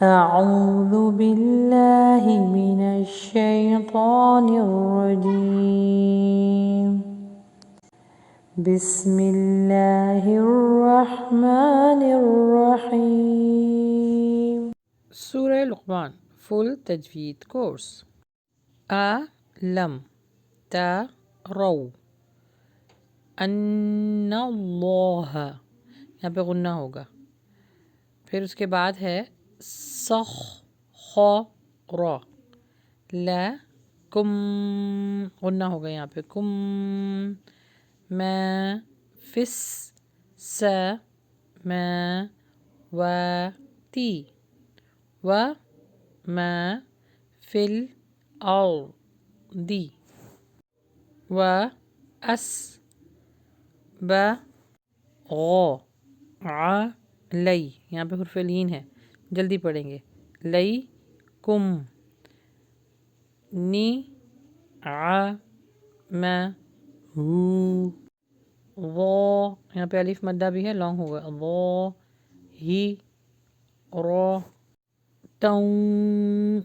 أعوذ بالله من الشيطان الرجيم بسم الله الرحمن الرحيم سورہ لقمان فل تجوید کورس لم ترو ان اللہ، یہاں پہ غنہ ہوگا، پھر اس کے بعد ہے سخر لکم، غنہ ہوگا یہاں پہ کم، ما فس سماواتی وما فی الارض واسبغ علی، یہاں پہ حرف لین ہے، جلدی پڑھیں گے، لئی کم نعمہو، یہاں پہ الف مدہ بھی ہے، لانگ ہوگا، ہی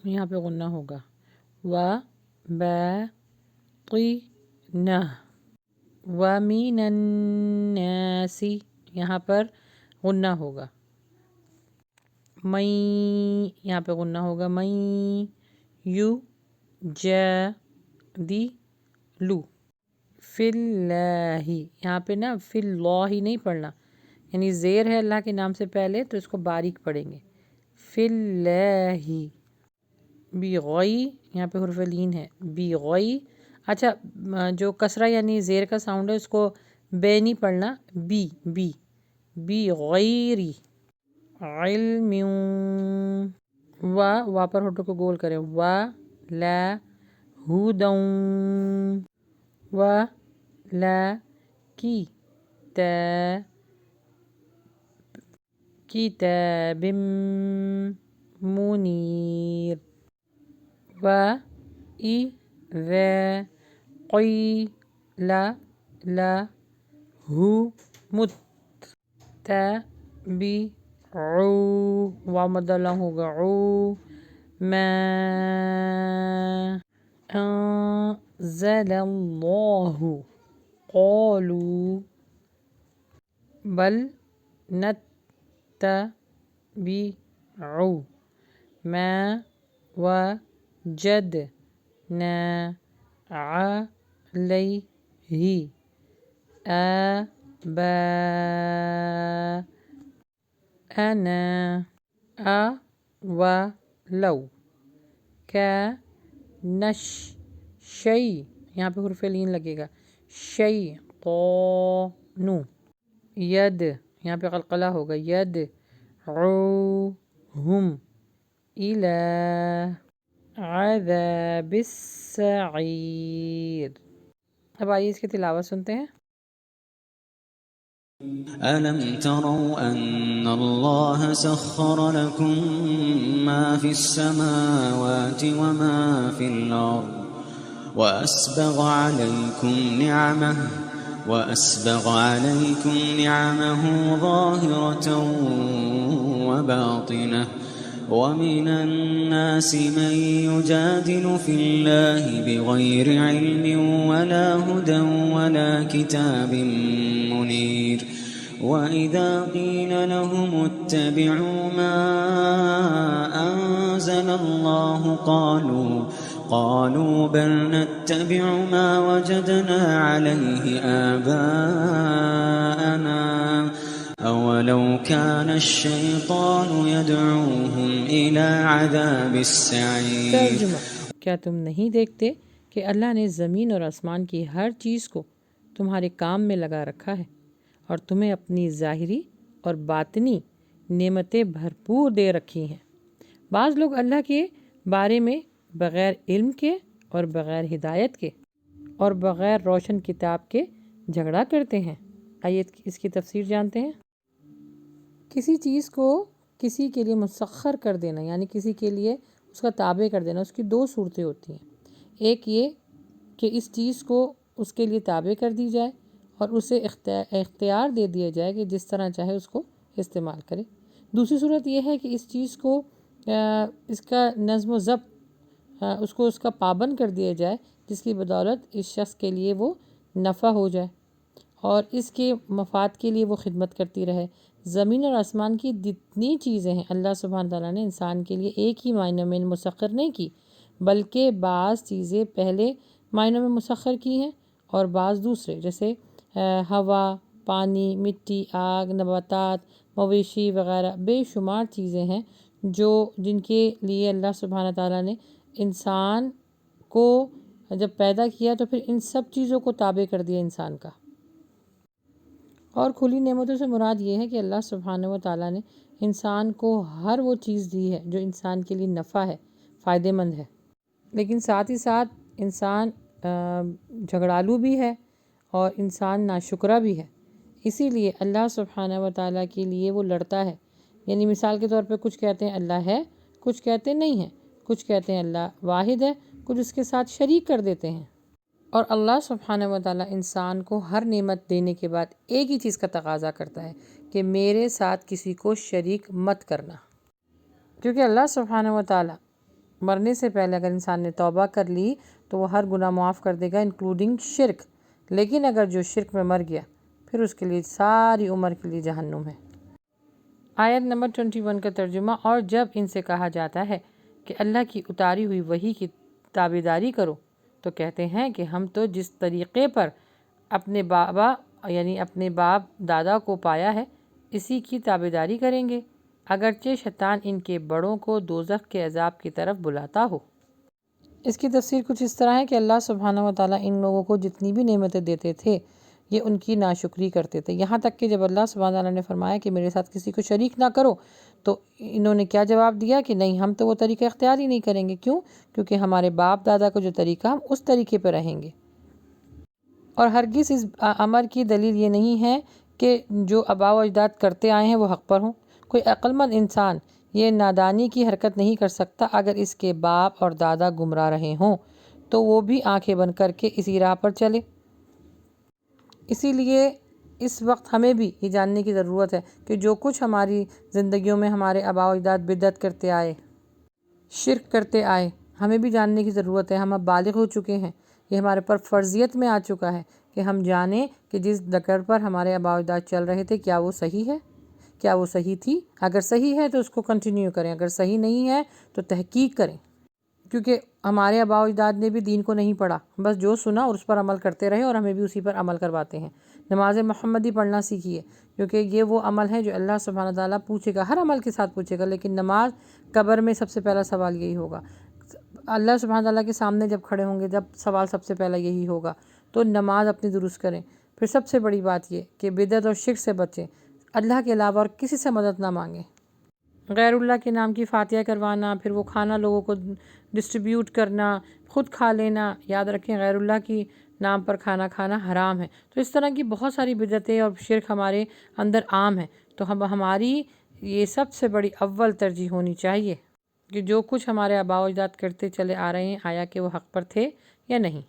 یہاں پہ غنہ ہوگا، وباقینہ ومن الناس، یہاں پر غنہ ہوگا، یہاں پہ غنہ ہوگا، یجادلو فی اللہ، یہاں پہ نا فی اللہ ہی نہیں پڑھنا، یعنی زیر ہے اللہ کے نام سے پہلے تو اس کو باریک پڑھیں گے، فی اللہ بغی، یہاں پہ حرف لین ہے، بغی، اچھا جو کسرہ یعنی زیر کا ساؤنڈ ہے اس کو بے نہیں پڑھنا، بغیری علم، وا پر ہوٹو کو گول کریں، لا ہدن لا کتاب منیر وَإِذَا قِيلَ لَهُمُ اتَّبِعُوا، مدہ لام ہوگا، ما أنزل الله قالوا بل نتبع ما وجدنا عليه آباءنا أولو كان الشيء، یہاں پہ حرف لین لگے گا، شیطان، ید، یہاں پہ قلقلہ ہوگا، یدعوہم الی عذاب السعیر۔ اب آئیے اس کی تلاوت سنتے ہیں۔ ألم تروا أن الله سخر لكم ما في السماوات وما في الأرض وأسبغ عليكم نعمه ظاهرة وباطنة ومن الناس من يجادل في الله بغير علم ولا هدى ولا كتاب منير وإذا قيل لهم اتبعوا ما أنزل الله قالوا بل نتبع ما وجدنا عليه آباءنا أولو كان الشيطان يدعوهم إلى عذاب السعير۔ ترجمہ، کیا تم نہیں دیکھتے کہ اللہ نے زمین اور آسمان کی ہر چیز کو تمہارے کام میں لگا رکھا ہے اور تمہیں اپنی ظاہری اور باطنی نعمتیں بھرپور دے رکھی ہیں۔ بعض لوگ اللہ کے بارے میں بغیر علم کے اور بغیر ہدایت کے اور بغیر روشن کتاب کے جھگڑا کرتے ہیں۔ آئیے اس کی تفسیر جانتے ہیں۔ کسی چیز کو کسی کے لیے مسخر کر دینا، یعنی کسی کے لیے اس کا تابع کر دینا، اس کی دو صورتیں ہوتی ہیں۔ ایک یہ کہ اس چیز کو اس کے لیے تابع کر دی جائے اور اسے اختیار دے دیا جائے کہ جس طرح چاہے اس کو استعمال کرے۔ دوسری صورت یہ ہے کہ اس چیز کو اس کا نظم و ضبط اس کا پابند کر دیا جائے، جس کی بدولت اس شخص کے لیے وہ نفع ہو جائے اور اس کے مفاد کے لیے وہ خدمت کرتی رہے۔ زمین اور آسمان کی جتنی چیزیں ہیں اللہ سبحانہ تعالیٰ نے انسان کے لیے ایک ہی معنی میں مسخر نہیں کی، بلکہ بعض چیزیں پہلے معنوں میں مسخر کی ہیں اور بعض دوسرے، جیسے ہوا، پانی، مٹی، آگ، نباتات، مویشی وغیرہ بے شمار چیزیں ہیں جن کے لیے اللہ سبحانہ تعالیٰ نے انسان کو جب پیدا کیا تو پھر ان سب چیزوں کو تابع کر دیا انسان کا۔ اور کھلی نعمتوں سے مراد یہ ہے کہ اللہ سبحانہ و تعالیٰ نے انسان کو ہر وہ چیز دی ہے جو انسان کے لیے نفع ہے، فائدہ مند ہے، لیکن ساتھ ہی ساتھ انسان جھگڑالو بھی ہے اور انسان ناشکرہ بھی ہے۔ اسی لیے اللہ سبحانہ و تعالیٰ کے لیے وہ لڑتا ہے، یعنی مثال کے طور پہ کچھ کہتے ہیں اللہ ہے، کچھ کہتے نہیں ہیں، کچھ کہتے ہیں اللہ واحد ہے، کچھ اس کے ساتھ شریک کر دیتے ہیں۔ اور اللہ سبحانہ و تعالیٰ انسان کو ہر نعمت دینے کے بعد ایک ہی چیز کا تقاضا کرتا ہے کہ میرے ساتھ کسی کو شریک مت کرنا، کیونکہ اللہ سبحانہ و تعالیٰ مرنے سے پہلے اگر انسان نے توبہ کر لی تو وہ ہر گناہ معاف کر دے گا، انکلوڈنگ شرک، لیکن اگر جو شرک میں مر گیا پھر اس کے لیے ساری عمر کے لیے جہنم ہے۔ آیت نمبر 21 کا ترجمہ: اور جب ان سے کہا جاتا ہے کہ اللہ کی اتاری ہوئی وحی کی تابعداری کرو تو کہتے ہیں کہ ہم تو جس طریقے پر اپنے باپ دادا کو پایا ہے اسی کی تابعداری کریں گے، اگرچہ شیطان ان کے بڑوں کو دوزخ کے عذاب کی طرف بلاتا ہو۔ اس کی تفسیر کچھ اس طرح ہے کہ اللہ سبحانہ و تعالیٰ ان لوگوں کو جتنی بھی نعمتیں دیتے تھے یہ ان کی ناشکری کرتے تھے، یہاں تک کہ جب اللہ سبحانہ تعالیٰ نے فرمایا کہ میرے ساتھ کسی کو شریک نہ کرو تو انہوں نے کیا جواب دیا کہ نہیں، ہم تو وہ طریقہ اختیار ہی نہیں کریں گے۔ کیوں؟ کیونکہ ہمارے باپ دادا کو جو طریقہ ہم اس طریقے پہ رہیں گے۔ اور ہرگز اس امر کی دلیل یہ نہیں ہے کہ جو آباء و اجداد کرتے آئے ہیں وہ حق پر ہوں۔ کوئی عقل مند انسان یہ نادانی کی حرکت نہیں کر سکتا اگر اس کے باپ اور دادا گمراہ رہے ہوں تو وہ بھی آنکھیں بند کر کے اسی راہ پر چلے۔ اسی لیے اس وقت ہمیں بھی یہ جاننے کی ضرورت ہے کہ جو کچھ ہماری زندگیوں میں ہمارے آباء و اجداد بدعت کرتے آئے، شرک کرتے آئے، ہمیں بھی جاننے کی ضرورت ہے۔ ہم اب بالغ ہو چکے ہیں، یہ ہمارے پر فرضیت میں آ چکا ہے کہ ہم جانیں کہ جس ڈگر پر ہمارے آباء و اجداد چل رہے تھے کیا وہ صحیح ہے، کیا وہ صحیح تھی۔ اگر صحیح ہے تو اس کو کنٹینیو کریں، اگر صحیح نہیں ہے تو تحقیق کریں، کیونکہ ہمارے آباء و اجداد نے بھی دین کو نہیں پڑھا، بس جو سنا اور اس پر عمل کرتے رہے اور ہمیں بھی اسی پر عمل کرواتے ہیں۔ نماز محمدی پڑھنا سیکھیے، کیونکہ یہ وہ عمل ہے جو اللہ سبحانہ تعالیٰ پوچھے گا، ہر عمل کے ساتھ پوچھے گا، لیکن نماز قبر میں سب سے پہلا سوال یہی ہوگا۔ اللہ سبحانہ تعالیٰ کے سامنے جب کھڑے ہوں گے جب سوال سب سے پہلا یہی ہوگا، تو نماز اپنی درست کریں۔ پھر سب سے بڑی بات یہ کہ بدعت اور شرک سے بچیں، اللہ کے علاوہ اور کسی سے مدد نہ مانگیں۔ غیر اللہ کے نام کی فاتحہ کروانا، پھر وہ کھانا لوگوں کو ڈسٹریبیوٹ کرنا، خود کھا لینا، یاد رکھیں غیر اللہ کی نام پر کھانا کھانا حرام ہے۔ تو اس طرح کی بہت ساری بدعتیں اور شرک ہمارے اندر عام ہیں، تو ہماری یہ سب سے بڑی اول ترجیح ہونی چاہیے کہ جو کچھ ہمارے آباء و اجداد کرتے چلے آ رہے ہیں آیا کہ وہ حق پر تھے یا نہیں۔